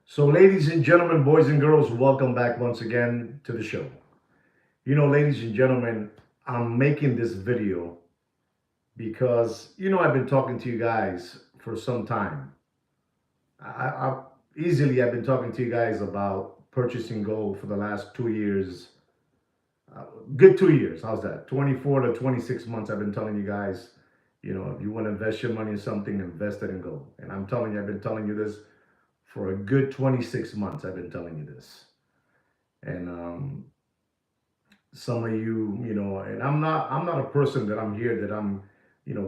So, ladies and gentlemen, boys and girls, welcome back once again to the show. Ladies and gentlemen, I'm making this video because, I've been talking to you guys for some time. I've been talking to you guys about purchasing gold for the last 2 years. Good 2 years. How's that? 24 to 26 months. I've been telling you guys, if you want to invest your money in something, invest it in gold. And I'm telling you, I've been telling you this for a good 26 months. I've been telling you this. And some of you, and I'm not a person that I'm here that I'm,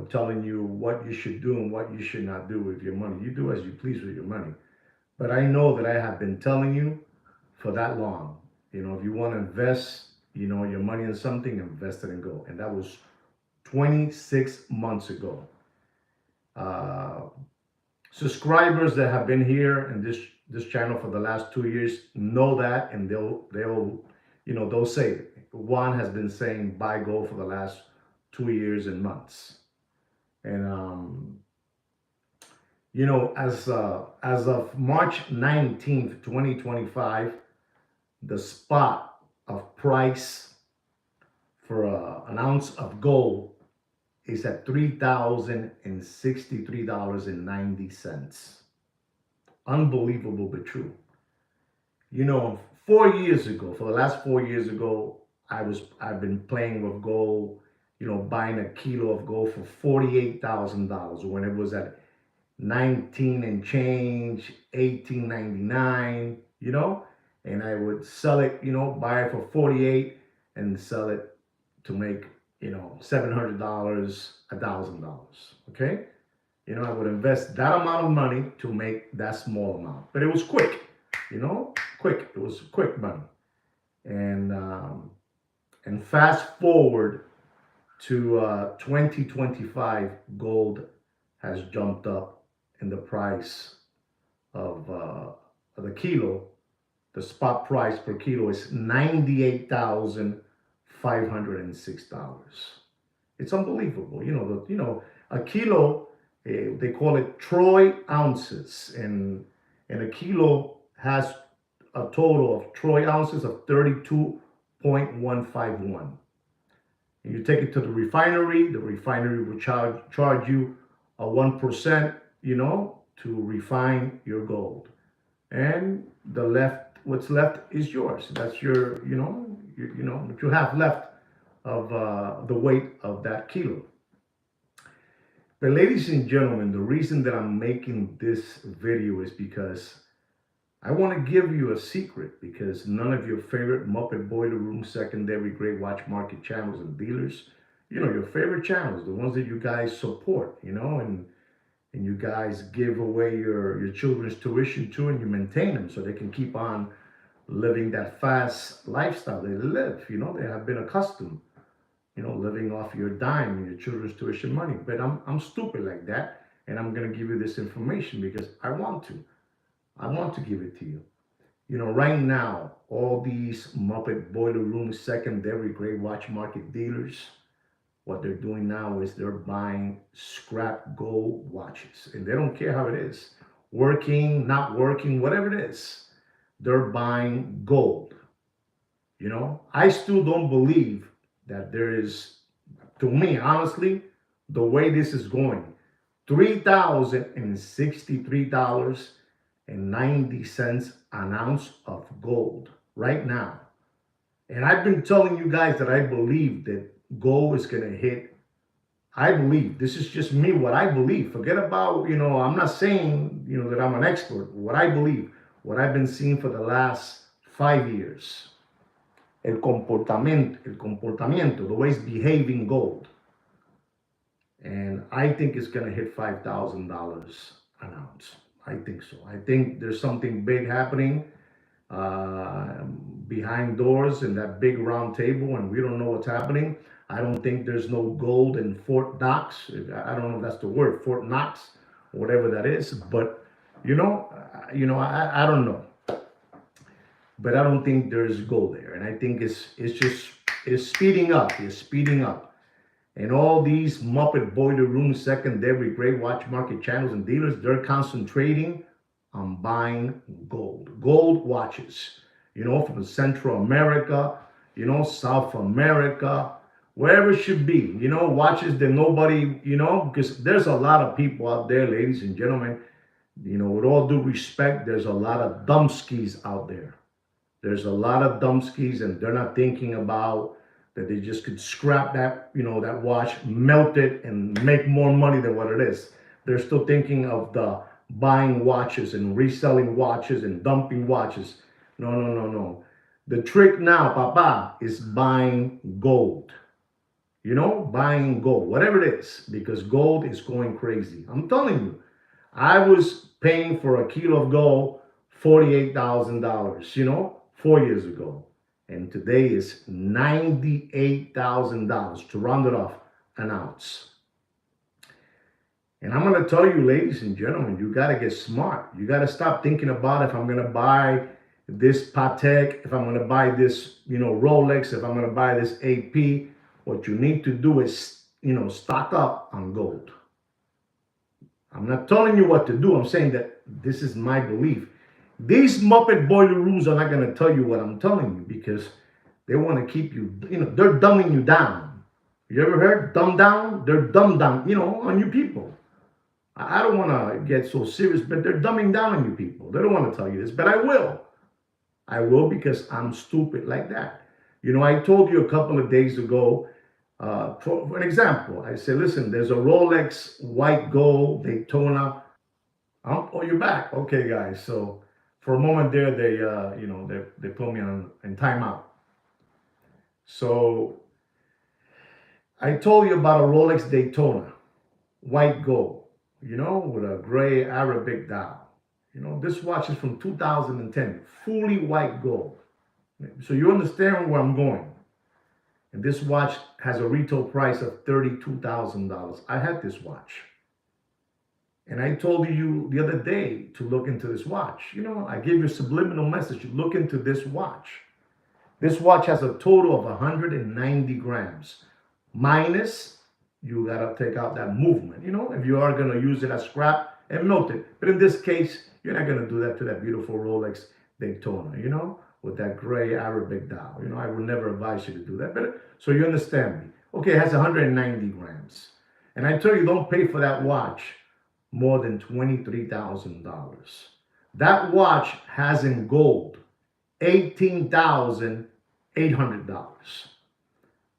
telling you what you should do and what you should not do with your money. You do as you please with your money. But I know that I have been telling you for that long. If you want to invest, your money in something, invest it in gold. And that was 26 months ago. Uh, Subscribers that have been here in this channel for the last 2 years know that, and they'll say it. Juan has been saying buy gold for the last 2 years and months, and as of March 19th, 2025, the spot of price for an ounce of gold is at $3,063.90. Unbelievable but true. 4 years ago, for the last 4 years ago, I've been playing with gold, buying a kilo of gold for $48,000 when it was at 19 and change, 18.99, and I would sell it, buy it for 48 and sell it to make, $700, $1,000. Okay. I would invest that amount of money to make that small amount, but it was quick, quick. It was quick money. And fast forward to 2025, gold has jumped up in the price of the kilo. The spot price per kilo is $98,506. It's unbelievable. A kilo, they call it Troy ounces, and a kilo has a total of Troy ounces of 32.151. And you take it to the refinery will charge you a 1%, to refine your gold. And what's left is yours. That's your, what you have left of the weight of that kilo. But ladies and gentlemen, the reason that I'm making this video is because I want to give you a secret, because none of your favorite Muppet Boiler Room secondary grade watch market channels and dealers, your favorite channels, the ones that you guys support, and you guys give away your children's tuition to, and you maintain them so they can keep on living that fast lifestyle they live. They have been accustomed, living off your dime and your children's tuition money. But I'm stupid like that, and I'm gonna give you this information because I want to. I want to give it to you. Right now, all these Muppet Boiler Room secondary grade watch market dealers, what they're doing now is they're buying scrap gold watches, and they don't care how it is, working, not working, whatever it is. They're buying gold. I still don't believe that there is, to me, honestly, the way this is going, $3,063.90 an ounce of gold right now. And I've been telling you guys that I believe that gold is going to hit. I believe, this is just me, what I believe. Forget about, I'm not saying, that I'm an expert. What I believe, what I've been seeing for the last 5 years. El comportamiento, the way it's behaving gold. And I think it's going to hit $5,000 an ounce. I think so. I think there's something big happening behind doors in that big round table, and we don't know what's happening. I don't think there's no gold in Fort Knox. I don't know if that's the word, Fort Knox, or whatever that is. But I don't know. But I don't think there's gold there, and I think it's speeding up. It's speeding up. And all these Muppet Boiler Room secondary grade watch market channels and dealers, they're concentrating on buying gold watches, from Central America, South America, wherever it should be, watches that nobody, because there's a lot of people out there, ladies and gentlemen, with all due respect, there's a lot of dumbskis out there. There's a lot of dumbskis, and they're not thinking about that they just could scrap that, that watch, melt it, and make more money than what it is. They're still thinking of the buying watches and reselling watches and dumping watches. No, no, no, no. The trick now, Papa, is buying gold. Buying gold, whatever it is, because gold is going crazy. I'm telling you, I was paying for a kilo of gold $48,000, 4 years ago. And today is $98,000 to round it off an ounce. And I'm going to tell you, ladies and gentlemen, you got to get smart. You got to stop thinking about if I'm going to buy this Patek, if I'm going to buy this, Rolex, if I'm going to buy this AP. What you need to do is, stock up on gold. I'm not telling you what to do. I'm saying that this is my belief. These Muppet Boiler Rooms are not going to tell you what I'm telling you because they want to keep you, they're dumbing you down. You ever heard dumb down? They're dumb down, on you people. I don't want to get so serious, but they're dumbing down on you people. They don't want to tell you this, but I will. I will because I'm stupid like that. I told you a couple of days ago, for an example, I said, listen, there's a Rolex white gold Daytona. Oh, you're back. Okay, guys. So for a moment there, they put me in timeout. So I told you about a Rolex Daytona, white gold, with a gray Arabic dial. This watch is from 2010, fully white gold. So you understand where I'm going. And this watch has a retail price of $32,000. I had this watch. And I told you the other day to look into this watch. I gave you a subliminal message. Look into this watch. This watch has a total of 190 grams. Minus, you got to take out that movement. If you are going to use it as scrap and melt it. But in this case, you're not going to do that to that beautiful Rolex Daytona, with that gray Arabic dial. I would never advise you to do that. But so you understand me. Okay, it has 190 grams. And I tell you, don't pay for that watch more than $23,000. That watch has in gold $18,800.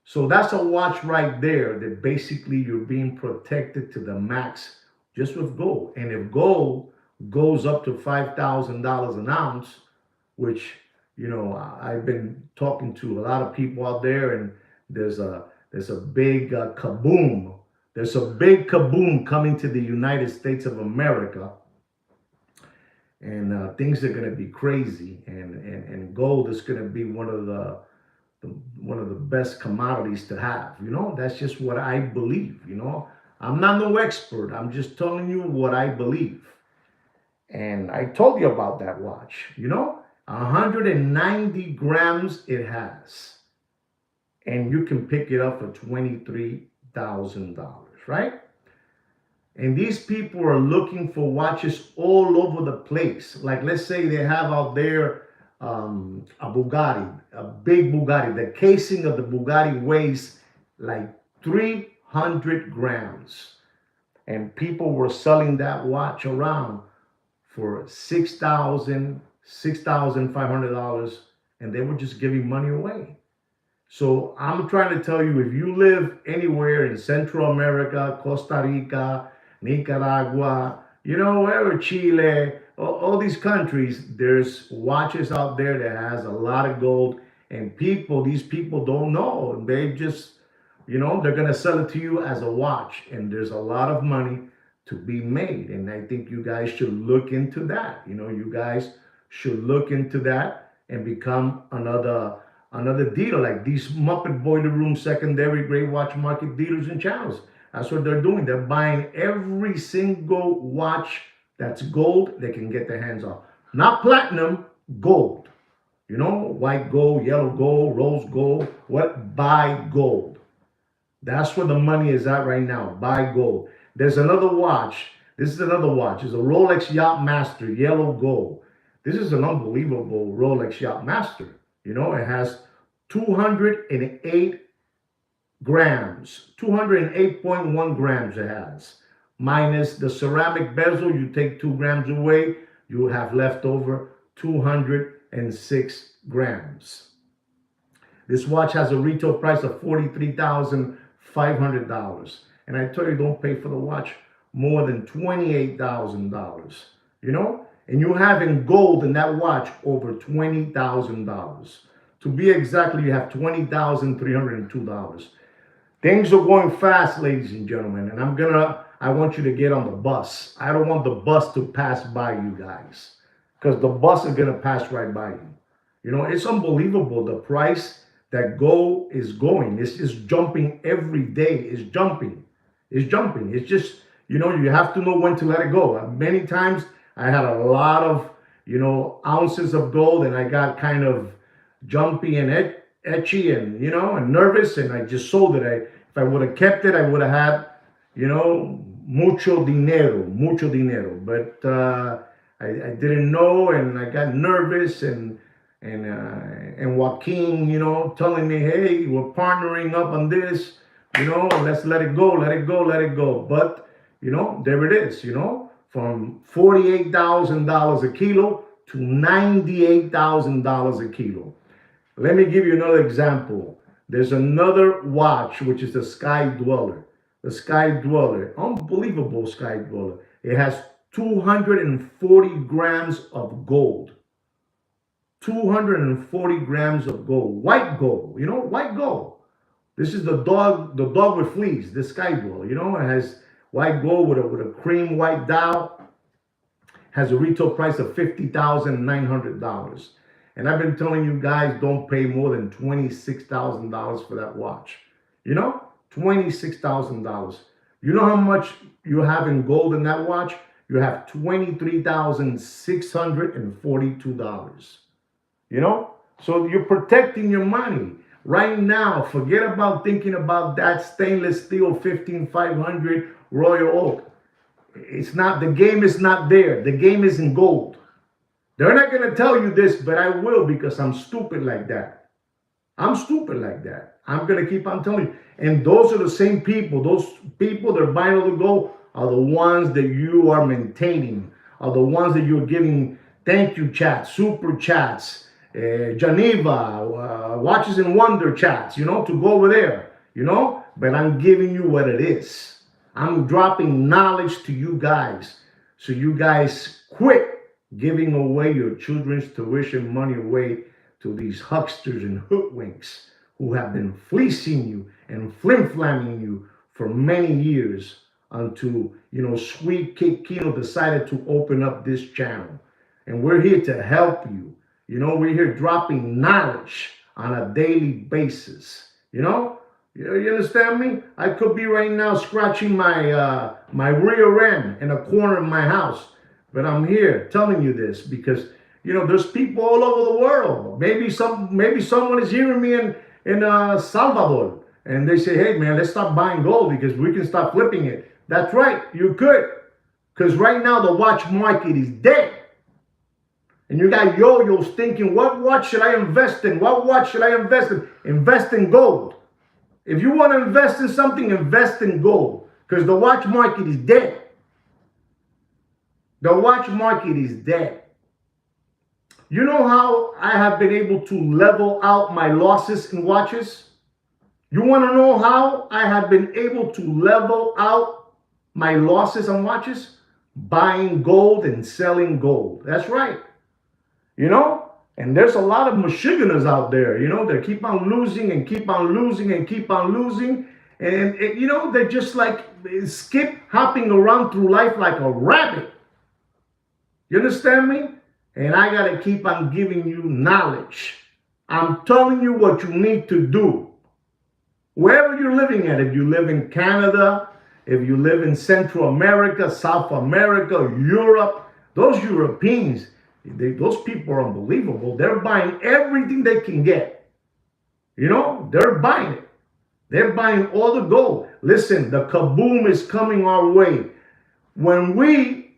So that's a watch right there that basically you're being protected to the max just with gold. And if gold goes up to $5,000 an ounce, which I've been talking to a lot of people out there, and there's a big kaboom. There's a big kaboom coming to the United States of America, and things are going to be crazy. And gold is going to be one of the best commodities to have. That's just what I believe. I'm not no expert. I'm just telling you what I believe. And I told you about that watch. 190 grams it has. And you can pick it up for $23,000, right? And these people are looking for watches all over the place. Like, let's say they have out there a Bugatti, a big Bugatti. The casing of the Bugatti weighs like 300 grams. And people were selling that watch around for $6,500, and they were just giving money away. So I'm trying to tell you, if you live anywhere in Central America, Costa Rica, Nicaragua, wherever, Chile, all these countries, there's watches out there that has a lot of gold, and these people don't know. They just, they're going to sell it to you as a watch, and there's a lot of money to be made. And I think you guys should look into that. You guys should look into that and become another dealer, like these Muppet Boiler Room secondary gray watch market dealers and channels. That's what they're doing. They're buying every single watch that's gold they can get their hands on. Not platinum, gold. White gold, yellow gold, rose gold. What? Buy gold. That's where the money is at right now. Buy gold. There's another watch This is another watch. It's a Rolex Yacht Master, yellow gold. This is an unbelievable Rolex Yacht Master. You know, it has 208 grams, 208.1 grams it has. Minus the ceramic bezel, you take 2 grams away, you have left over 206 grams. This watch has a retail price of $43,500. And I tell you, don't pay for the watch more than $28,000. You know? And you have in gold in that watch over $20,000. To be exactly, you have $20,302. Things are going fast, ladies and gentlemen, and I want you to get on the bus. I don't want the bus to pass by you guys, because the bus is gonna pass right by you. You know, it's unbelievable the price that gold is going. It's just jumping every day. It's jumping. It's jumping. It's just, you know, you have to know when to let it go. Many times I had a lot of, you know, ounces of gold, and I got kind of jumpy and etchy and, you know, and nervous, and I just sold it. If I would have kept it, I would have had, you know, mucho dinero. But I didn't know, and I got nervous, and Joaquin, you know, telling me, hey, we're partnering up on this, you know, let's let it go. But, you know, there it is, you know, from $48,000 a kilo to $98,000 a kilo. Let me give you another example. There's another watch, which is the Sky Dweller. The Sky Dweller, unbelievable Sky Dweller. It has 240 grams of gold. 240 grams of gold. White gold, you know, white gold. This is the dog with fleas, the Sky Dweller. You know, it has white gold with a cream white dial. Has a retail price of $50,900. And I've been telling you guys, don't pay more than $26,000 for that watch. You know, $26,000. You know how much you have in gold in that watch? You have $23,642. You know, so you're protecting your money. Right now, forget about thinking about that stainless steel 15500 Royal Oak. It's not, the game is not there. The game is in gold. They're not going to tell you this, but I will, because I'm stupid like that. I'm stupid like that. I'm going to keep on telling you. And those are the same people. Those people that are buying all the gold are the ones that you are maintaining, are the ones that you're giving thank you chats, super chats, Geneva, Watches and Wonder chats, you know, to go over there, you know. But I'm giving you what it is. I'm dropping knowledge to you guys, so you guys quit giving away your children's tuition money away to these hucksters and hoodwinks who have been fleecing you and flim-flamming you for many years, until, you know, Sweet Kid Kino decided to open up this channel. And we're here to help you. You know, we're here dropping knowledge on a daily basis. You know, you understand me? I could be right now scratching my my rear end in a corner of my house, but I'm here telling you this because, you know, there's people all over the world. Maybe someone is hearing me in Salvador, and they say, hey man, let's stop buying gold because we can stop flipping it. That's right, you could, because right now the watch market is dead. And you got yo-yos thinking, what watch should I invest in? What watch should I invest in? Invest in gold. If you want to invest in something, invest in gold, because the watch market is dead. The watch market is dead. You know how I have been able to level out my losses in watches? You want to know how I have been able to level out my losses on watches? Buying gold and selling gold. That's right. You know, and there's a lot of Michiganers out there, you know, they keep on losing and keep on losing and keep on losing. And you know, they're just like skip hopping around through life like a rabbit. You understand me? And I got to keep on giving you knowledge. I'm telling you what you need to do. Wherever you're living at, if you live in Canada, if you live in Central America, South America, Europe, those Europeans, those people are unbelievable. They're buying everything they can get. You know, they're buying it. They're buying all the gold. Listen, the kaboom is coming our way. when we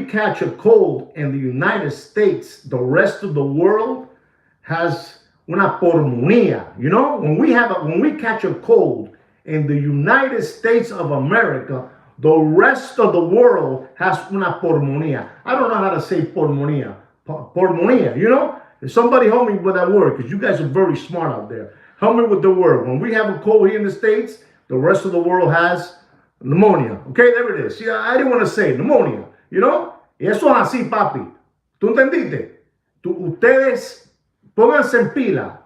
catch a cold in the United States, the rest of the world has una pulmonía. You know, when we catch a cold in the United States of America, the rest of the world has una pulmonía. I don't know how to say pulmonía. Pulmonía, you know? Somebody help me with that word, because you guys are very smart out there. Help me with the word. When we have a cold here in the States, the rest of the world has pneumonia. Okay, there it is. Yeah, I didn't want to say pneumonia, you know? Y eso es así, papi. ¿Tú entendiste? Ustedes pónganse en pila.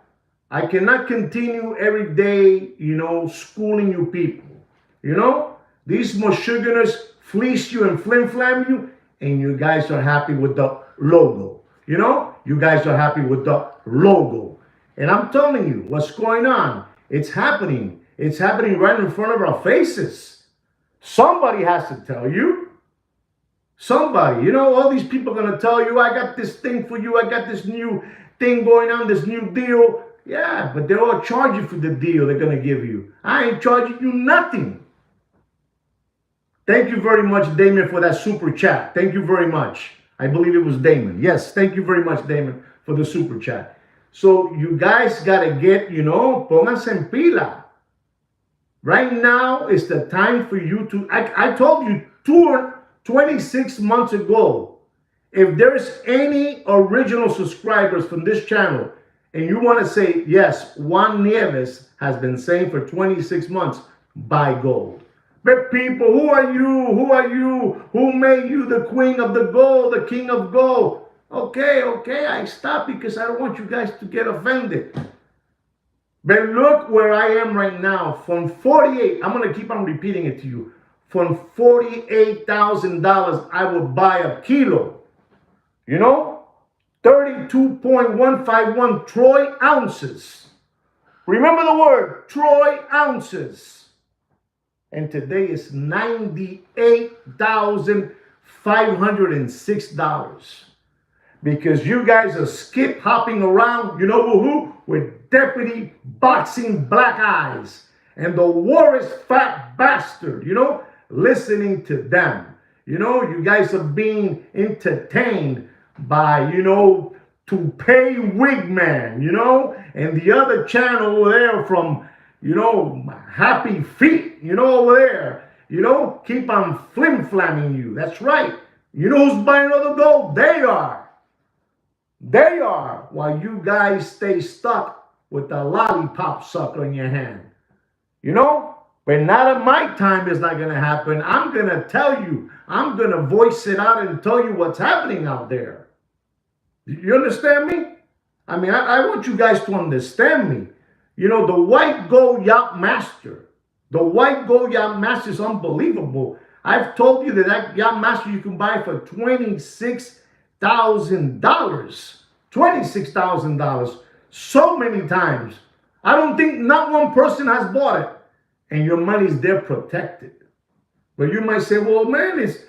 I cannot continue every day, you know, schooling you people. You know? These Michiganders fleece you and flim-flam you, and you guys are happy with the logo. You know? You guys are happy with the logo. And I'm telling you, what's going on? It's happening. It's happening right in front of our faces. Somebody has to tell you. Somebody. You know, all these people are going to tell you, I got this thing for you. I got this new thing going on, this new deal. Yeah, but they're all charging for the deal they're going to give you. I ain't charging you nothing. Thank you very much, Damon, for that super chat. Thank you very much. I believe it was Damon. Yes, thank you very much, Damon, for the super chat. So you guys got to get, you know, pónganse en pila. Right now is the time for you to, I told you 26 months ago, if there's any original subscribers from this channel, and you want to say, yes, Juan Nieves has been saying for 26 months, buy gold. But people, who are you? Who are you? Who made you the queen of the gold, the king of gold? Okay, I stop because I don't want you guys to get offended. But look where I am right now. From 48, I'm going to keep on repeating it to you. From $48,000, I will buy a kilo. You know? 32.151 troy ounces. Remember the word, troy ounces. And today is $98,506. Because you guys are skip hopping around, you know who? With deputy boxing black eyes. And the worst fat bastard, you know, listening to them. You know, you guys are being entertained by, you know, Toupee Wigman, you know, and the other channel over there from, you know, Happy Feet, you know, over there, you know, keep on flim-flamming you. That's right. You know who's buying all the gold? They are. They are, while you guys stay stuck with the lollipop sucker in your hand. You know? But not at my time is not going to happen. I'm going to tell you. I'm going to voice it out and tell you what's happening out there. You understand me? I mean, I want you guys to understand me. You know, the white gold yacht master. The white gold yacht master is unbelievable. I've told you that yacht master you can buy for $26,000. $26,000. So many times. I don't think not one person has bought it. And your money's there protected. But you might say, well, man, it's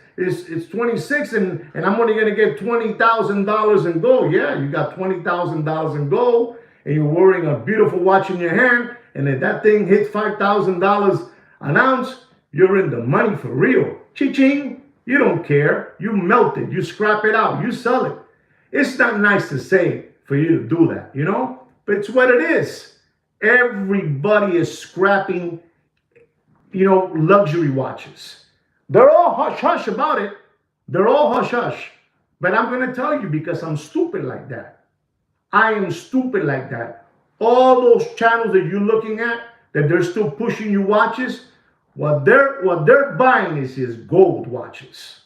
26 and I'm only going to get $20,000 in gold. Yeah, you got $20,000 in gold and you're wearing a beautiful watch in your hand. And if that thing hits $5,000 an ounce, you're in the money for real. Cha-ching. You don't care. You melt it. You scrap it out. You sell it. It's not nice to say for you to do that, you know? But it's what it is. Everybody is scrapping, you know, luxury watches. They're all hush-hush about it. They're all hush-hush. But I'm going to tell you because I'm stupid like that. I am stupid like that. All those channels that you're looking at, that they're still pushing you watches, what they're buying is gold watches.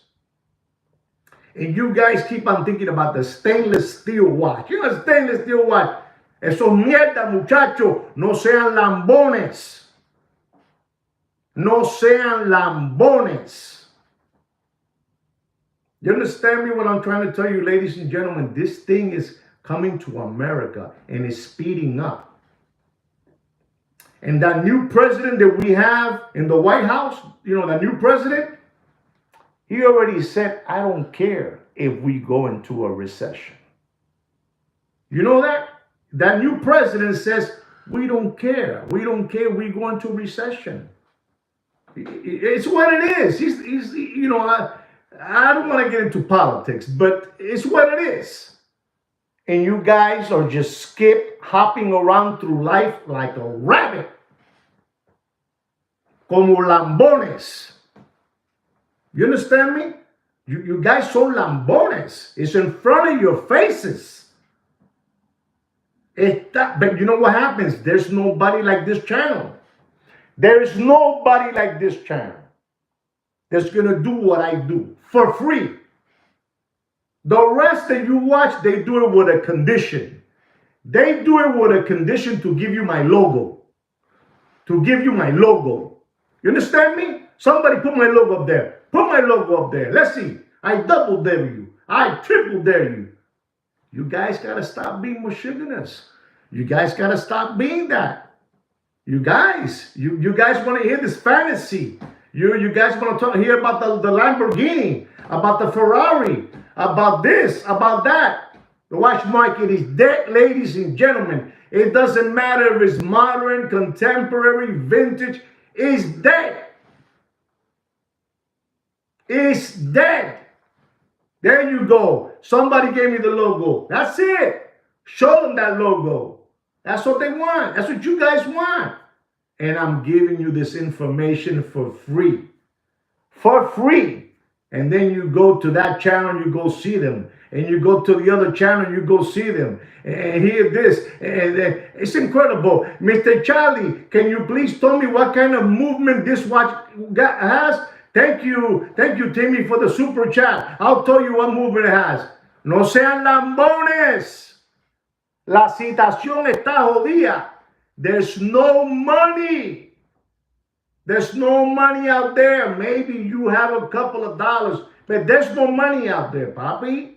And you guys keep on thinking about the stainless steel watch. You know, stainless steel watch. Esos mierda, muchachos, no sean lambones. No sean lambones. You understand me what I'm trying to tell you, ladies and gentlemen? This thing is coming to America and is speeding up. And that new president that we have in the White House, you know, that new president, he already said, I don't care if we go into a recession. You know that? That new president says, we don't care. We don't care if we go into a recession. It's what it is. He's you know, I don't want to get into politics, but it's what it is. And you guys are just skip hopping around through life like a rabbit, como lambones. You understand me? You guys son lambones. It's in front of your faces. But you know what happens? There's nobody like this channel. There is nobody like this channel that's going to do what I do for free. The rest that you watch, they do it with a condition. They do it with a condition to give you my logo. To give you my logo. You understand me? Somebody put my logo up there. Put my logo up there. Let's see. I double dare you. I triple dare you. You guys got to stop being misogynist. You guys got to stop being that. You guys want to hear this fantasy. You guys want to hear about the Lamborghini, about the Ferrari, about this, about that. The watch market is dead, ladies and gentlemen. It doesn't matter if it's modern, contemporary, vintage. It's dead. It's dead. There you go. Somebody gave me the logo. That's it. Show them that logo. That's what they want. That's what you guys want. And I'm giving you this information for free. For free. And then you go to that channel, you go see them. And you go to the other channel, you go see them. And hear this. And it's incredible. Mr. Charlie, can you please tell me what kind of movement this watch has? Thank you, Timmy, for the super chat. I'll tell you what movement it has. No sean lambones. La situación está jodida. There's no money. There's no money out there. Maybe you have a couple of dollars, but there's no money out there, papi.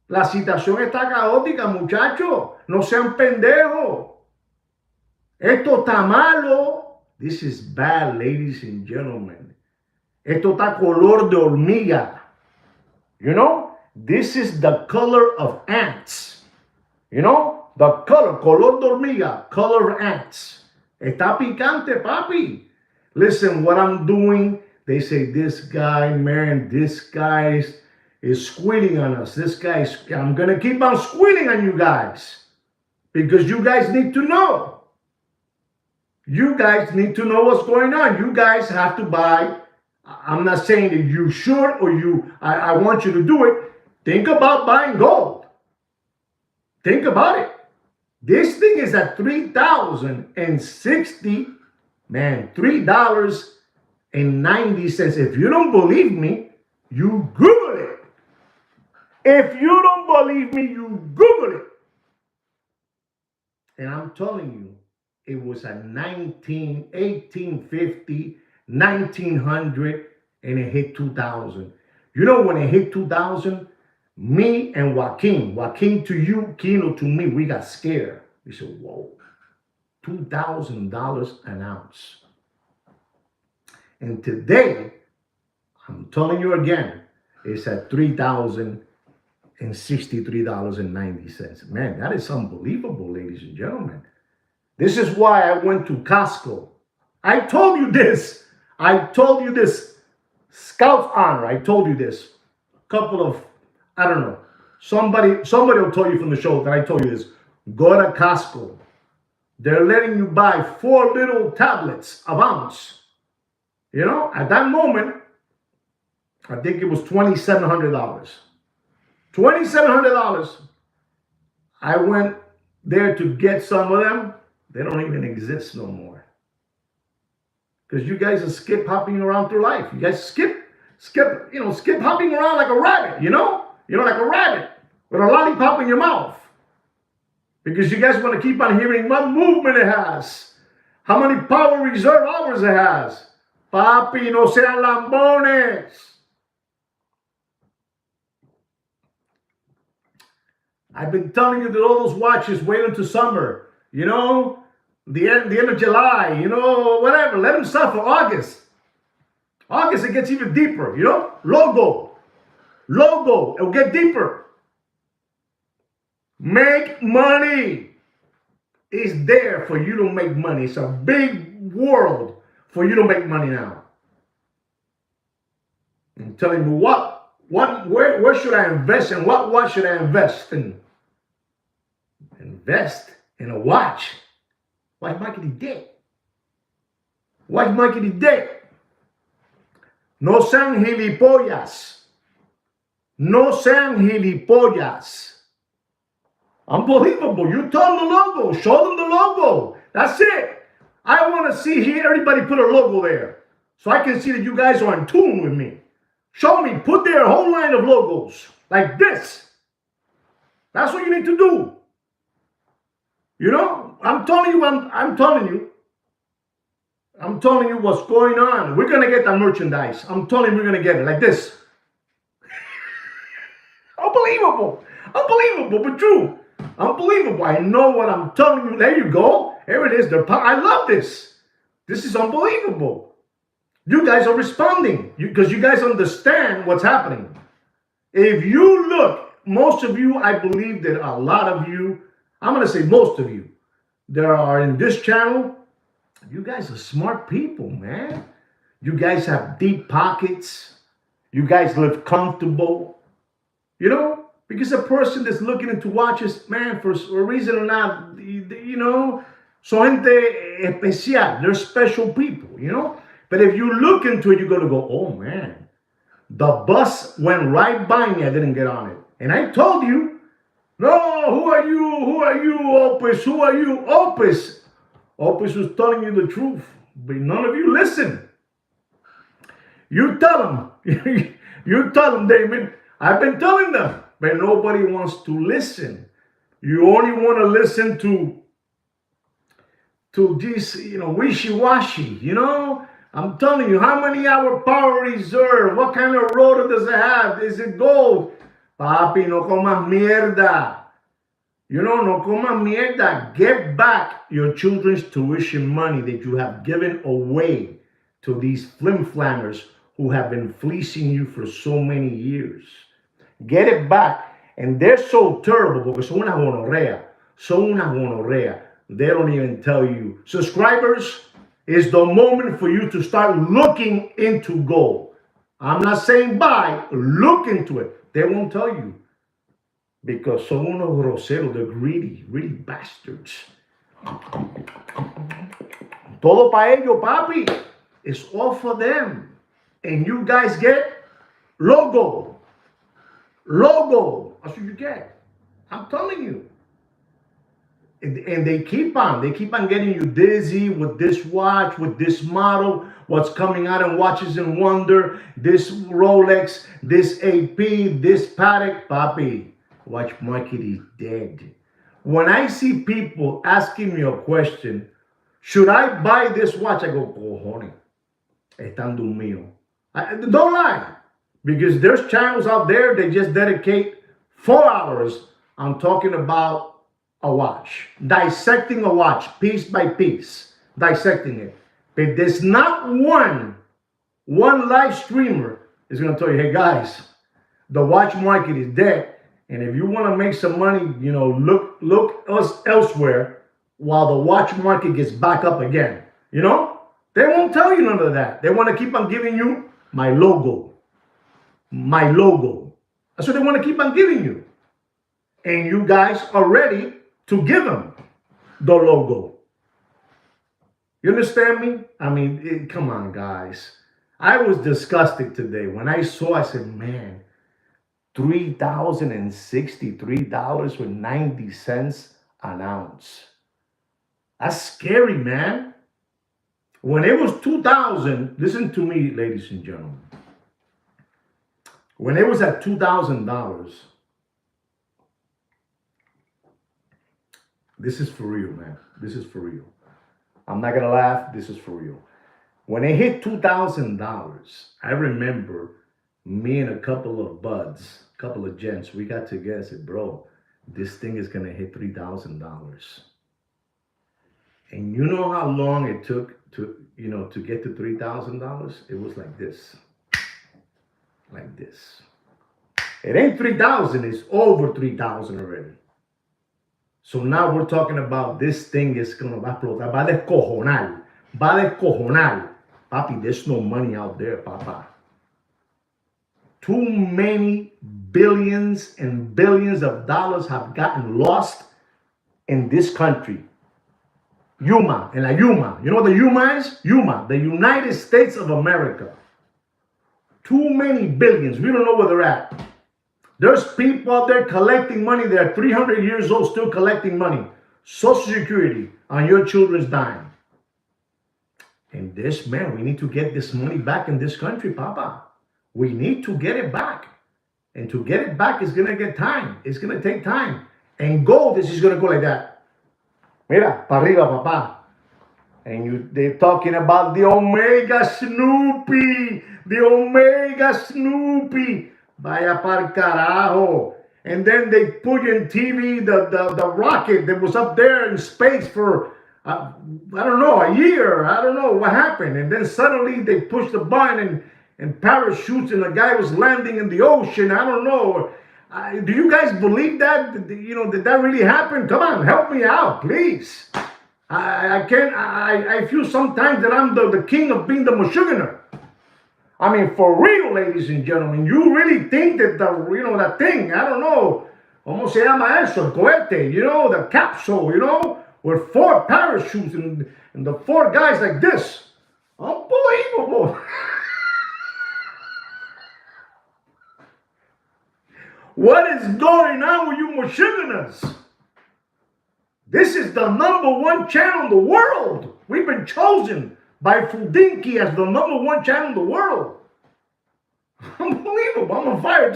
La situación está caótica, muchacho. No sean pendejos. Esto está malo. This is bad, ladies and gentlemen. Esto está color de hormiga. You know, this is the color of ants. You know, the color de hormiga, color of ants. Está picante, papi. Listen, what I'm doing, they say, this guy, man, this guy is squealing on us. I'm going to keep on squealing on you guys. Because you guys need to know. You guys need to know what's going on. You guys have to buy. I'm not saying that you should or I want you to do it. Think about buying gold. Think about it. This thing is at $3,060. Man, $3.90. If you don't believe me, you Google it. If you don't believe me, you Google it. And I'm telling you, it was at 1850, 1900, and it hit 2000. You know, when it hit 2000, me and Joaquin to you, Kino to me, we got scared. We said, whoa, $2,000 an ounce. And today, I'm telling you again, it's at $3,063.90. Man, that is unbelievable, ladies and gentlemen. This is why I went to Costco. I told you this. Scout's honor. I told you this. A couple of, I don't know. Somebody will tell you from the show that I told you this. Go to Costco. They're letting you buy 4 little tablets of ounce. You know, at that moment, I think it was $2,700. $2,700. I went there to get some of them. They don't even exist no more. Because you guys are skip hopping around through life. You guys skip hopping around like a rabbit, you know? Like a rabbit with a lollipop in your mouth. Because you guys want to keep on hearing what movement it has. How many power reserve hours it has. Papi, no sean lambones. I've been telling you that all those watches wait until summer. You know, the end of July, you know, whatever. Let them suffer August. August, it gets even deeper, you know? Logo. It'll get deeper. Make money. It's there for you to make money. It's a big world for you to make money now. I'm telling you where should I invest and what should I invest in? Invest in a watch. Watch Mikey dead. Watch Mikey dead. No sean gilipollas. No sean gilipollas. Unbelievable. You tell them the logo. Show them the logo. That's it. I want to see here everybody put a logo there so I can see that you guys are in tune with me. Show me. Put their whole line of logos like this. That's what you need to do. You know, I'm telling you what's going on. We're going to get that merchandise. I'm telling you, we're going to get it like this. Unbelievable. Unbelievable, but true. Unbelievable. I know what I'm telling you. There you go. Here it is. I love this. This is unbelievable. You guys are responding because you guys understand what's happening. If you look, most of you, I believe that a lot of you, I'm going to say most of you, that are in this channel, you guys are smart people, man. You guys have deep pockets. You guys live comfortable. You know, because a person that's looking into watches, man, for a reason or not, you know, son gente especial. They're special people, you know. But if you look into it, you're going to go, oh, man, the bus went right by me. I didn't get on it. And I told you, no, who are you? Who are you, Opus? Who are you, Opus? Opus was telling you the truth, but none of you listen. You tell them. You tell them, David. I've been telling them, but nobody wants to listen. You only want to listen to this, you know, wishy-washy, you know? I'm telling you, how many hour power reserve? What kind of rotor does it have? Is it gold? Papi, no comas mierda. You know, no comas mierda. Get back your children's tuition money that you have given away to these flim-flammers who have been fleecing you for so many years. Get it back. And they're so terrible because son una gonorrea. Son una gonorrea. They don't even tell you. Subscribers, is the moment for you to start looking into gold. I'm not saying buy, look into it. They won't tell you. Because son unos groseros, they're greedy bastards. Todo pa ellos, papi. It's all for them. And you guys get logo. Logo. That's what you get. I'm telling you. And they keep on getting you dizzy with this watch, with this model, what's coming out in Watches and Wonder, this Rolex, this AP, this Patek. Papi, watch market is dead. When I see people asking me a question, should I buy this watch? I go, cojones, están dormidos. Don't lie, because there's channels out there that just dedicate 4 hours on talking about a watch, dissecting a watch piece by piece, dissecting it. But there's not one live streamer is going to tell you, hey guys, the watch market is dead, and if you want to make some money, you know, look us elsewhere while the watch market gets back up again. You know, they won't tell you none of that. They want to keep on giving you my logo. That's what they want to keep on giving you, and you guys are ready to give them the logo. You understand me? I mean, come on, guys. I was disgusted today. When I saw, I said, man, $3,063.90 an ounce. That's scary, man. When it was 2,000, listen to me, ladies and gentlemen. When it was at $2,000, this is for real, man. This is for real. I'm not going to laugh. This is for real. When it hit $2,000, I remember me and a couple of buds, a couple of gents, we got together and said, bro, this thing is going to hit $3,000. And you know how long it took to get to $3,000? It was like this. Like this. It ain't 3,000, it's over 3,000 already. So now we're talking about this thing is going to explotar. Va a descojonar. Papi, there's no money out there, papa. Too many billions and billions of dollars have gotten lost in this country. Yuma, and la Yuma. You know what the Yuma is? Yuma, the United States of America. Too many billions. We don't know where they're at. There's people out there collecting money. They're 300 years old, still collecting money. Social Security on your children's dime. And this, man, we need to get this money back in this country, Papa. We need to get it back. And to get it back is going to get time. It's going to take time. And gold is just going to go like that. Mira, para arriba, Papa. And they're talking about the Omega Snoopy. The Omega Snoopy. Vaya par carajo. And then they put in TV the rocket that was up there in space for, I don't know, a year. I don't know what happened. And then suddenly they pushed the button and parachutes and the guy was landing in the ocean. I don't know. Do you guys believe that? You know, did that really happen? Come on, help me out, please. I can't, I feel sometimes that I'm the king of being the Meshuggah. I mean, for real, ladies and gentlemen, you really think that that thing, I don't know, ¿cómo se llama eso? El cohete, the capsule, with 4 parachutes and the 4 guys like this. Unbelievable. What is going on with you Meshuggahs? This is the #1 channel in the world. We've been chosen by Fudinki as the #1 channel in the world. Unbelievable. I'm on fire.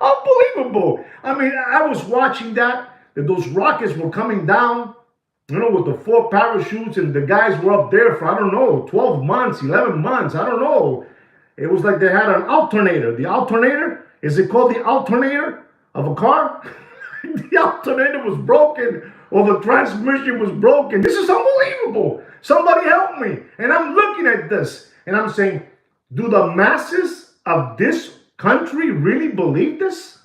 Unbelievable. I mean, I was watching that those rockets were coming down, with the 4 parachutes, and the guys were up there for, I don't know, 12 months, 11 months. I don't know. It was like they had an alternator. The alternator, is it called the alternator of a car? The alternator was broken, or the transmission was broken. This is unbelievable. Somebody help me. And I'm looking at this, and I'm saying, do the masses of this country really believe this?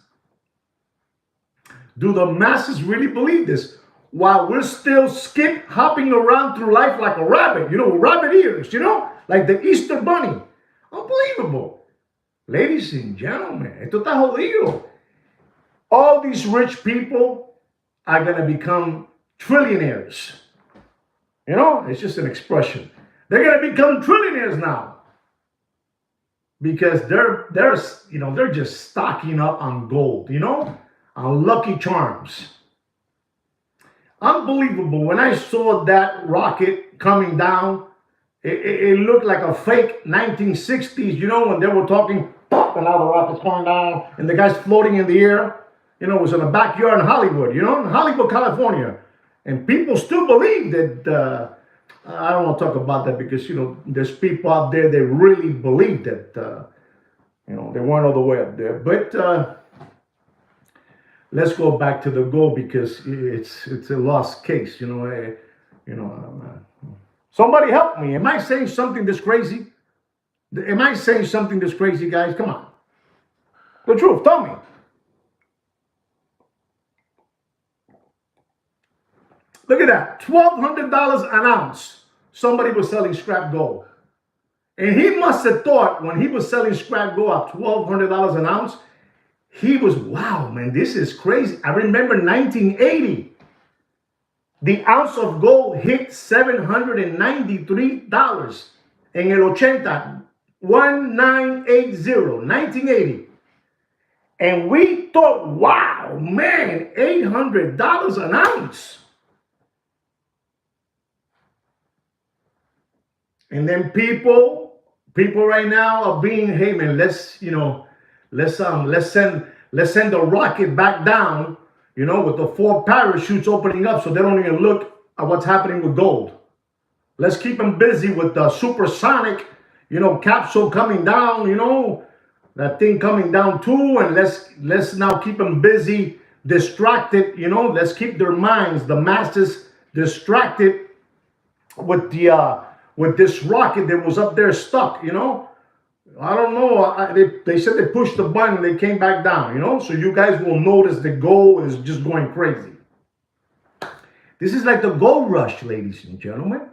Do the masses really believe this? While we're still hopping around through life like a rabbit, rabbit ears, like the Easter bunny. Unbelievable. Ladies and gentlemen, esto está jodido. All these rich people are going to become trillionaires. It's just an expression. They're going to become trillionaires now. Because they're just stocking up on gold, on Lucky Charms. Unbelievable. When I saw that rocket coming down, it looked like a fake 1960s, when they were talking, pop, and now the rocket's coming down, and the guy's floating in the air. It was in a backyard in Hollywood, in Hollywood, California. And people still believe that, I don't want to talk about that because, there's people out there that really believe that, they weren't all the way up there. But let's go back to the goal because it's a lost case, Somebody help me. Am I saying something that's crazy? Am I saying something that's crazy, guys? Come on. The truth, tell me. Look at that, $1,200 an ounce. Somebody was selling scrap gold. And he must have thought when he was selling scrap gold at $1,200 an ounce, he was, wow, man, this is crazy. I remember 1980, the ounce of gold hit $793 en el 80, 1980. And we thought, wow, man, $800 an ounce. And then people right now are being, hey man, let's send the rocket back down, with the 4 parachutes opening up so they don't even look at what's happening with gold. Let's keep them busy with the supersonic, capsule coming down, that thing coming down too, and let's now keep them busy, distracted, let's keep their minds, the masses, distracted with this rocket that was up there stuck, I don't know. They said they pushed the button and they came back down, so you guys will notice the gold is just going crazy. This is like the gold rush, ladies and gentlemen.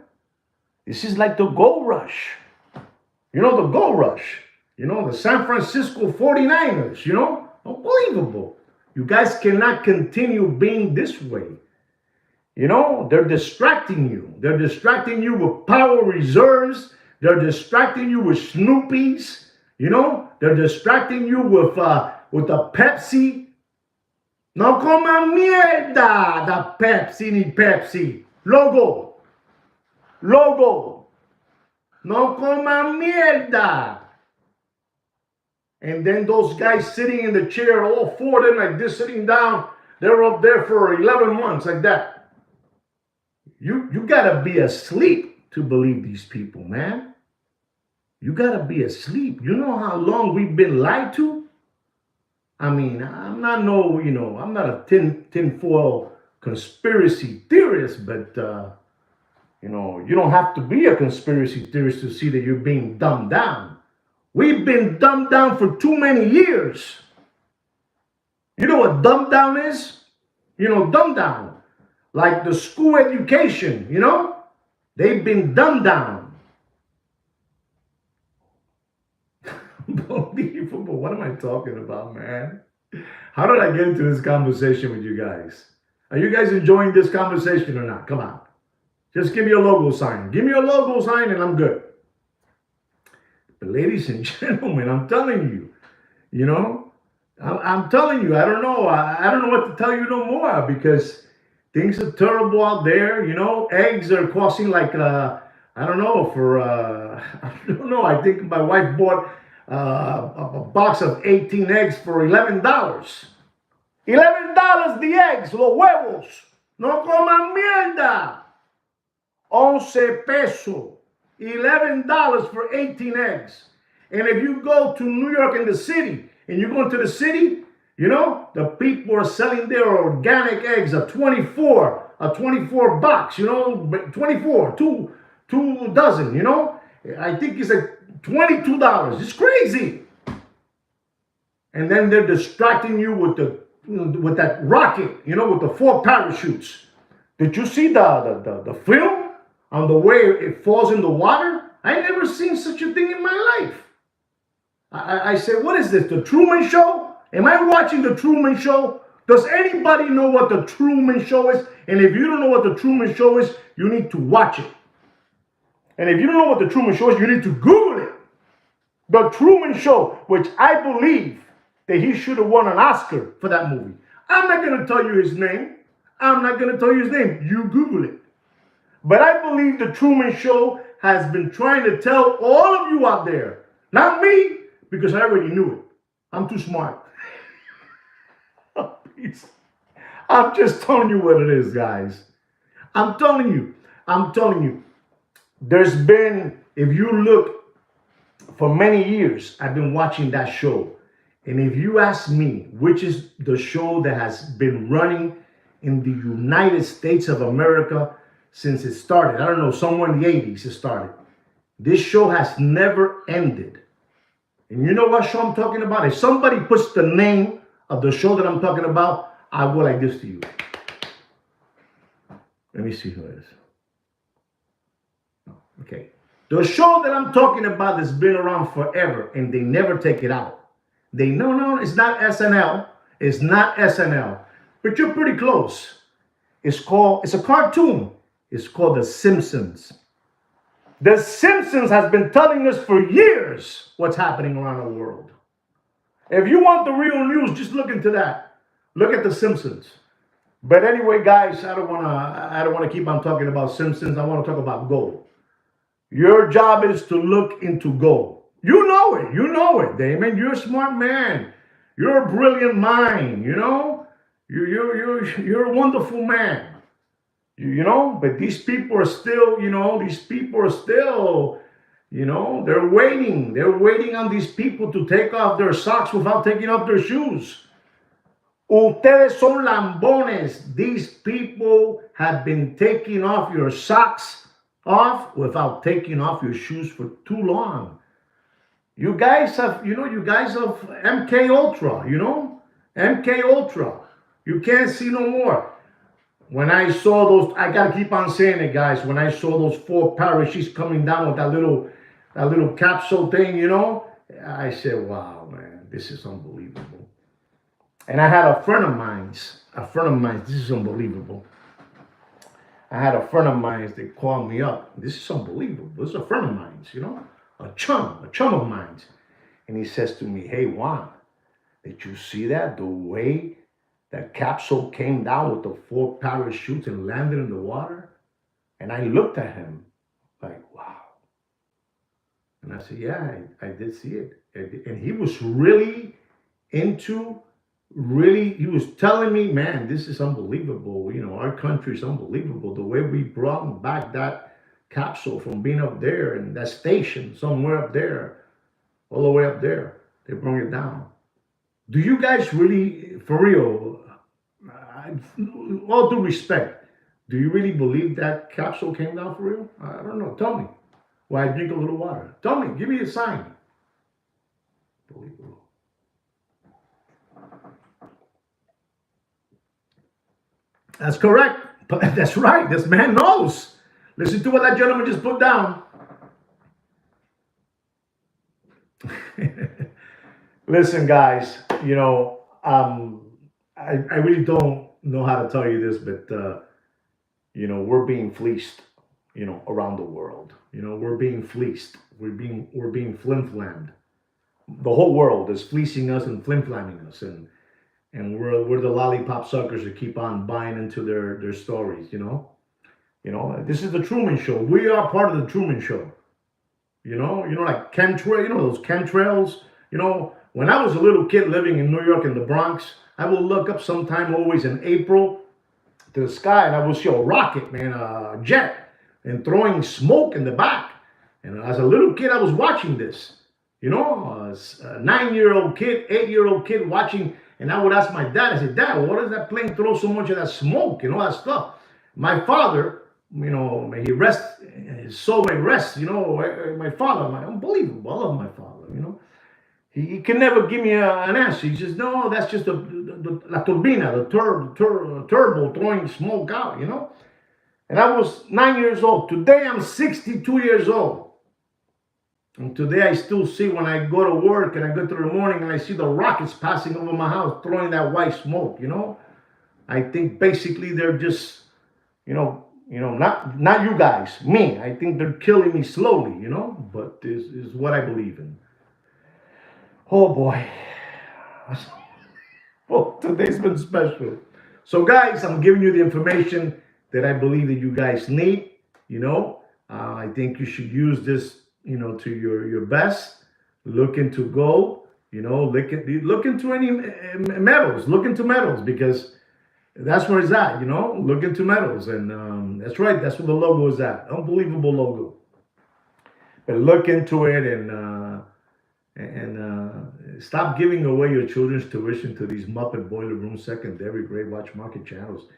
This is like the gold rush. The gold rush. The San Francisco 49ers, unbelievable. You guys cannot continue being this way. They're distracting you. They're distracting you with power reserves. They're distracting you with Snoopies. They're distracting you with a Pepsi. No coman mierda da Pepsi ni Pepsi. Logo. No coman mierda. And then those guys sitting in the chair, all four of them like this, sitting down, they're up there for 11 months like that. You gotta be asleep to believe these people, man. You gotta be asleep. You know how long we've been lied to? I mean, I'm not I'm not a tinfoil conspiracy theorist, but you don't have to be a conspiracy theorist to see that you're being dumbed down. We've been dumbed down for too many years. You know what dumbed down is? Dumbed down. Like the school education, they've been dumbed down. Unbelievable. What am I talking about, man? How did I get into this conversation with you guys? Are you guys enjoying this conversation or not? Come on. Just give me a logo sign. Give me a logo sign and I'm good. But ladies and gentlemen, I'm telling you, I'm telling you, I don't know. I don't know what to tell you no more because things are terrible out there. Eggs are costing like, I don't know, I think my wife bought a box of 18 eggs for $11. $11 the eggs, los huevos. No coman mierda. 11 pesos. $11 for 18 eggs. And if you go to New York in the city, and you go into the city, the people are selling their organic eggs at 24 bucks, 24, two dozen, I think it's like $22. It's crazy. And then they're distracting you with that rocket, with the 4 parachutes. Did you see the film on the way it falls in the water? I never seen such a thing in my life. I said, what is this, the Truman Show? Am I watching the Truman Show? Does anybody know what the Truman Show is? And if you don't know what the Truman Show is, you need to watch it. And if you don't know what the Truman Show is, you need to Google it. The Truman Show, which I believe that he should have won an Oscar for that movie. I'm not going to tell you his name. You Google it. But I believe the Truman Show has been trying to tell all of you out there, not me, because I already knew it. I'm too smart. I'm just telling you what it is, guys. I'm telling you. There's been, if you look, for many years, I've been watching that show. And if you ask me, which is the show that has been running in the United States of America since it started, I don't know, somewhere in the 80s it started. This show has never ended. And you know what show I'm talking about? If somebody puts the name of the show that I'm talking about, I'll go like this to you. Let me see who it is. Okay. The show that I'm talking about has been around forever and they never take it out. No, it's not SNL. It's not SNL. But you're pretty close. It's a cartoon. It's called The Simpsons. The Simpsons has been telling us for years what's happening around the world. If you want the real news, just look into that. Look at The Simpsons. But anyway, guys, I don't want to keep on talking about Simpsons. I want to talk about gold. Your job is to look into gold. You know it, Damon. You're a smart man. You're a brilliant mind, You're a wonderful man. But these people are still, they're waiting. They're waiting on these people to take off their socks without taking off their shoes. Ustedes son lambones. These people have been taking off your socks off without taking off your shoes for too long. You guys have MK Ultra, MK Ultra. You can't see no more. When I saw those, I gotta keep on saying it, guys. When I saw those 4 parachutes coming down with that little capsule thing, I said, wow, man, this is unbelievable. And I had a friend of mine, this is unbelievable. I had a friend of mine that called me up. This is unbelievable. This is a friend of mine, a chum of mine. And he says to me, hey, Juan, did you see that? The way that capsule came down with the 4 parachutes and landed in the water? And I looked at him like, wow. And I said, yeah, I did see it. And he was really into, he was telling me, man, this is unbelievable. Our country is unbelievable. The way we brought back that capsule from being up there and that station somewhere up there, all the way up there, they brought it down. Do you guys really, for real, all due respect, do you really believe that capsule came down for real? I don't know. Tell me. While I drink a little water. Tell me. Give me a sign. Unbelievable. That's correct. That's right. This man knows. Listen to what that gentleman just put down. Listen, guys, I really don't know how to tell you this, but, we're being fleeced, around the world. We're being fleeced. We're being flim-flammed. The whole world is fleecing us and flim-flamming us. And we're the lollipop suckers that keep on buying into their stories. This is the Truman Show. We are part of the Truman Show. Like chemtrail, those chemtrails. When I was a little kid living in New York in the Bronx, I would look up sometime always in April to the sky and I would see a rocket, man, a jet, and throwing smoke in the back. And as a little kid, I was watching this. A 9-year-old kid, 8-year-old kid watching, and I would ask my dad, I said, Dad, what does that plane throw so much of that smoke and all that stuff? My father, may he rest, his soul may rest, my father, unbelievable. I love my father. He can never give me an answer. He says, no, that's just the la turbina, the turbo throwing smoke out. And I was 9 years old. Today I'm 62 years old. And today I still see when I go to work and I go through the morning and I see the rockets passing over my house, throwing that white smoke, I think basically they're just, not you guys, me. I think they're killing me slowly, but this is what I believe in. Oh boy. Oh, today's been special. So guys, I'm giving you the information that I believe that you guys need. I think you should use this, to your best. Look into gold. Look into any metals. Look into metals because that's where it's at. Look into metals, and that's right. That's where the logo is at. Unbelievable logo. But look into it and stop giving away your children's tuition to these Muppet Boiler Room secondary grade watch market channels.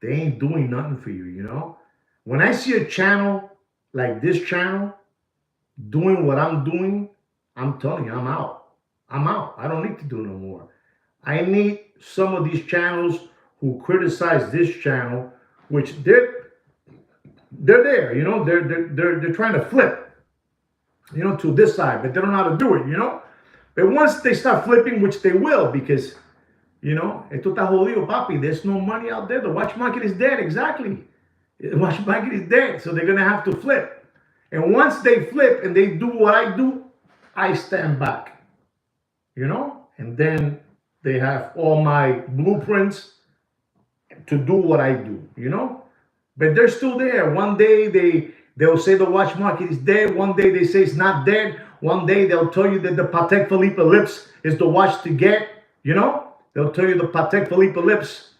They ain't doing nothing for you. When I see a channel like this channel doing what I'm doing, I'm telling you, I'm out. I'm out. I don't need to do no more. I need some of these channels who criticize this channel, which they're there, they're trying to flip, to this side, but they don't know how to do it, But once they start flipping, which they will, because, esto está jodido, papi. There's no money out there. The watch market is dead. Exactly. The watch market is dead. So they're going to have to flip. And once they flip and they do what I do, I stand back, and then they have all my blueprints to do what I do, But they're still there. One day they'll say the watch market is dead. One day they say it's not dead. One day they'll tell you that the Patek Philippe Ellipse is the watch to get. They'll tell you the Patek Philippe Ellipse,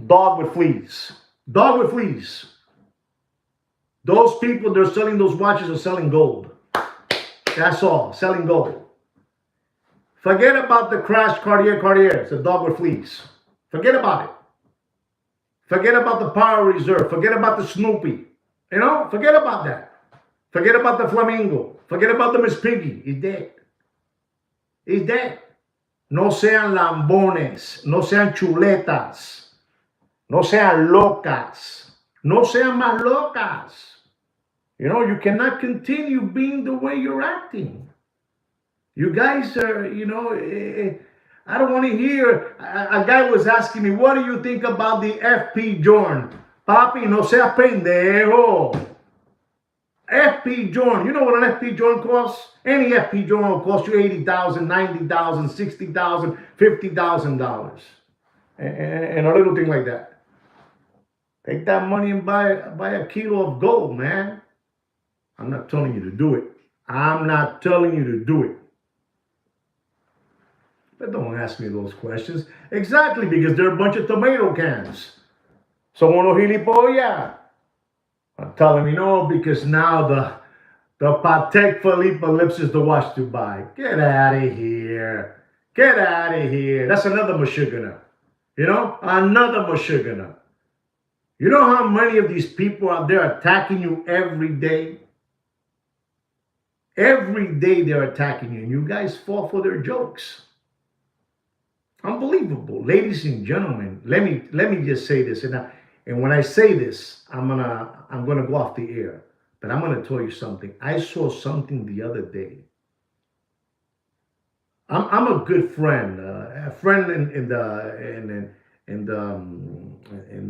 dog with fleas. Dog with fleas. Those people, they're selling those watches are selling gold. That's all. Selling gold. Forget about the crash Cartier. It's a dog with fleas. Forget about it. Forget about the Power Reserve. Forget about the Snoopy. Forget about that. Forget about the Flamingo. Forget about the Miss Piggy. He's dead. He's dead. No sean lambones. No sean chuletas. No sean locas. No sean más locas. You cannot continue being the way you're acting. You guys are, I don't want to hear. A guy was asking me, what do you think about the FP Journ? Papi, no seas pendejo. FP Journ. You know what an FP Journ costs? Any FP Journ will cost you $80,000, $90,000, $60,000, $50,000. And a little thing like that. Take that money and buy a kilo of gold, man. I'm not telling you to do it. I'm not telling you to do it. But don't ask me those questions. Exactly, because they're a bunch of tomato cans. So uno gilipollas. I'm telling you no, because now the Patek Philippe lips is the watch to buy. Get out of here. Get out of here. That's another Mashugana. Another Mashugana. You know how many of these people out there attacking you every day? Every day they're attacking you, and you guys fall for their jokes. Unbelievable. Ladies and gentlemen, let me just say this. And when I say this, I'm gonna go off the air. But I'm gonna tell you something. I saw something the other day. I'm a good friend, a friend in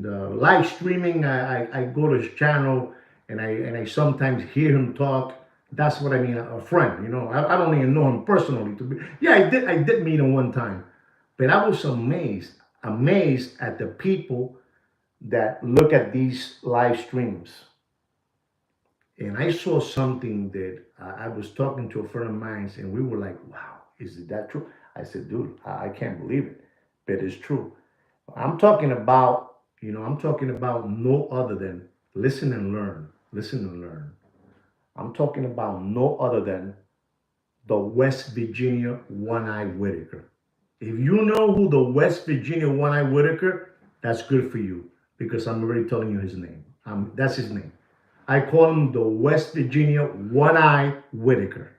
the live streaming. I go to his channel and I sometimes hear him talk. That's what I mean, a friend. I don't even know him personally. Yeah, I did meet him one time, but I was amazed at the people that look at these live streams. And I saw something that I was talking to a friend of mine, and we were like, wow, is it that true? I said, dude, I can't believe it, but it's true. I'm talking about no other than listen and learn, listen and learn. I'm talking about no other than the West Virginia One-Eye Whitaker. If you know who the West Virginia One-Eye Whitaker, that's good for you because I'm already telling you his name. That's his name. I call him the West Virginia One-Eye Whitaker.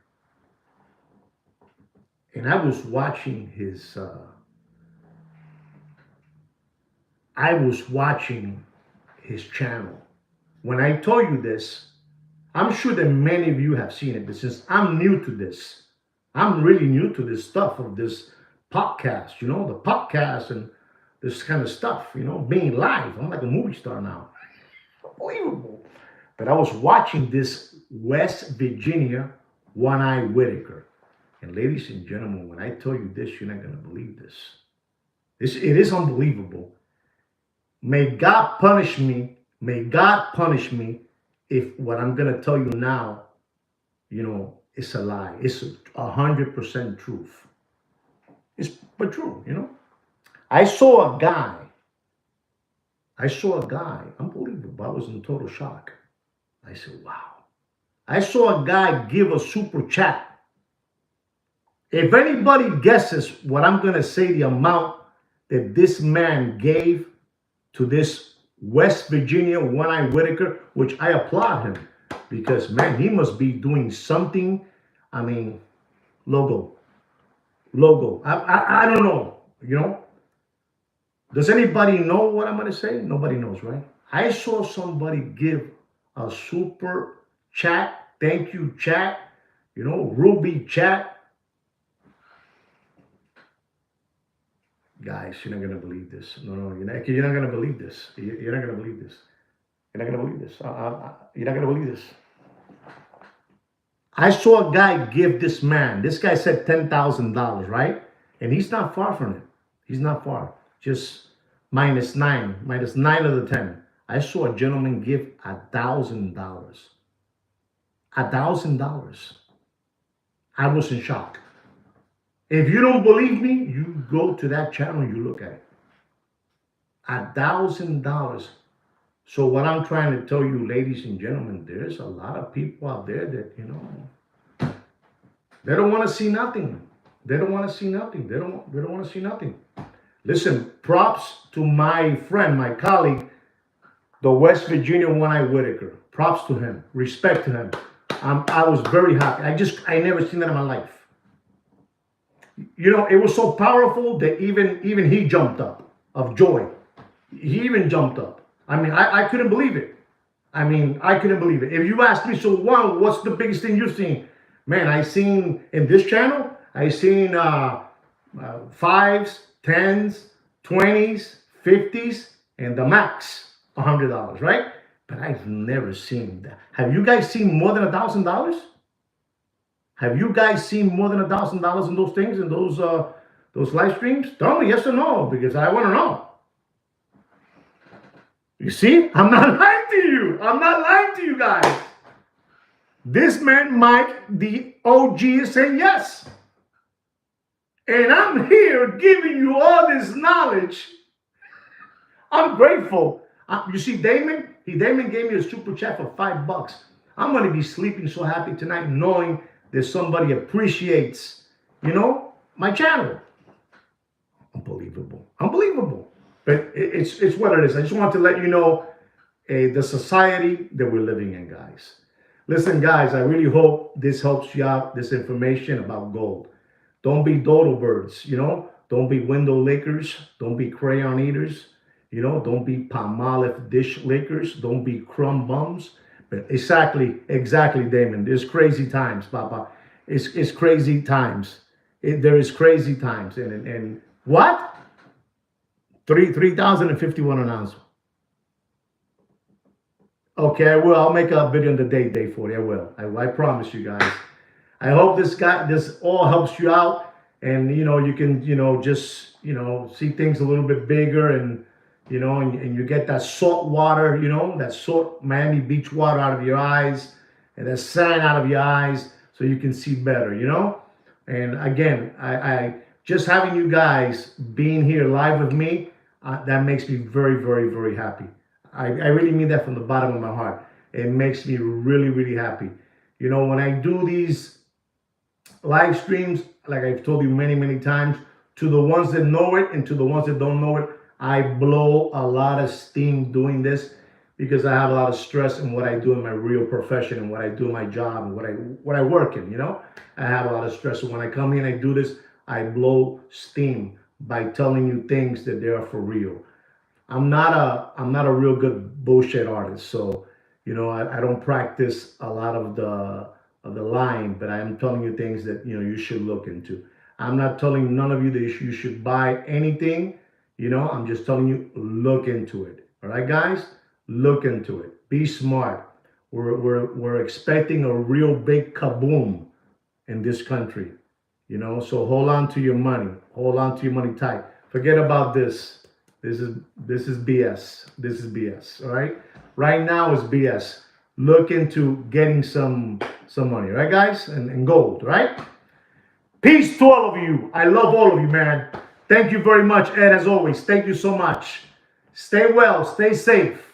And I was watching his channel. When I told you this, I'm sure that many of you have seen it, but since I'm new to this, I'm really new to this stuff of this podcast, the podcast and this kind of stuff, being live. I'm like a movie star now. Unbelievable. But I was watching this West Virginia One-Eye Whitaker. And ladies and gentlemen, when I tell you this, you're not going to believe this. It is unbelievable. May God punish me. May God punish me if what I'm going to tell you now, it's a lie. It's 100% truth. It's but true, I saw a guy. Unbelievable. I was in total shock. I said, wow. I saw a guy give a super chat. If anybody guesses what I'm going to say, the amount that this man gave to this West Virginia One-Eye Whitaker, which I applaud him because, man, he must be doing something. I mean, logo. I don't know, Does anybody know what I'm going to say? Nobody knows, right? I saw somebody give a super chat, thank you chat, Ruby chat. Guys, you're not going to believe this. No, you're not going to believe this. You're not going to believe this. You're not going to believe this. You're not going to believe this. I saw a guy give this guy said $10,000, right? And he's not far from it. He's not far. Just minus nine of the 10. I saw a gentleman give $1,000. $1,000. I was in shock. If you don't believe me, you go to that channel and you look at it. $1,000. So what I'm trying to tell you, ladies and gentlemen, there's a lot of people out there that, they don't want to see nothing. They don't want to see nothing. They don't want to see nothing. Listen, props to my friend, my colleague, the West Virginia One-Eye Whitaker. Props to him. Respect to him. I was very happy. I never seen that in my life. It was so powerful that even he jumped up of joy. He even jumped up. I mean, I couldn't believe it. I couldn't believe it. If you ask me, so wow, what's the biggest thing you've seen? Man, I seen in this channel, I seen fives, tens, 20s, 50s, and the max $100, right? But I've never seen that. Have you guys seen more than $1,000? Have you guys seen more than $1,000 in those things, in those live streams? Tell me yes or no, because I want to know. You see, I'm not lying to you. I'm not lying to you guys. This man, Mike, the OG, is saying yes. And I'm here giving you all this knowledge. I'm grateful. You see, Damon gave me a super chat for $5. I'm going to be sleeping so happy tonight knowing that somebody appreciates, my channel. Unbelievable. Unbelievable. But it's what it is. I just want to let you know the society that we're living in, guys. Listen, guys, I really hope this helps you out, this information about gold. Don't be dodo birds, Don't be window lickers. Don't be crayon eaters. Don't be palmolive dish lickers. Don't be crumb bums. But exactly, Damon. There's crazy times, Papa. It's crazy times. There is crazy times. And what? 3,051 an ounce. Okay, I will. I'll make a video on the day for you. I will. I promise you guys. I hope this all helps you out, and you can just see things a little bit bigger, and and you get that salt water, that salt Miami Beach water out of your eyes, and that sand out of your eyes, so you can see better, And again, I just having you guys being here live with me, that makes me very, very, very happy. I really mean that from the bottom of my heart. It makes me really, really happy. When I do these live streams, like I've told you many, many times, to the ones that know it and to the ones that don't know it, I blow a lot of steam doing this because I have a lot of stress in what I do in my real profession and what I do in my job and what I work in, I have a lot of stress. So when I come here and I do this, I blow steam by telling you things that they are for real. I'm not a real good bullshit artist, so I don't practice a lot of the lying, but I am telling you things that you should look into. I'm not telling none of you that you should buy anything. I'm just telling you, look into it. All right, guys, look into it. Be smart. We're expecting a real big kaboom in this country. So hold on to your money. Hold on to your money tight. Forget about this. This is BS. This is BS. All right. Right now is BS. Look into getting some money, right, guys? And gold, right? Peace to all of you. I love all of you, man. Thank you very much, Ed, as always. Thank you so much. Stay well. Stay safe.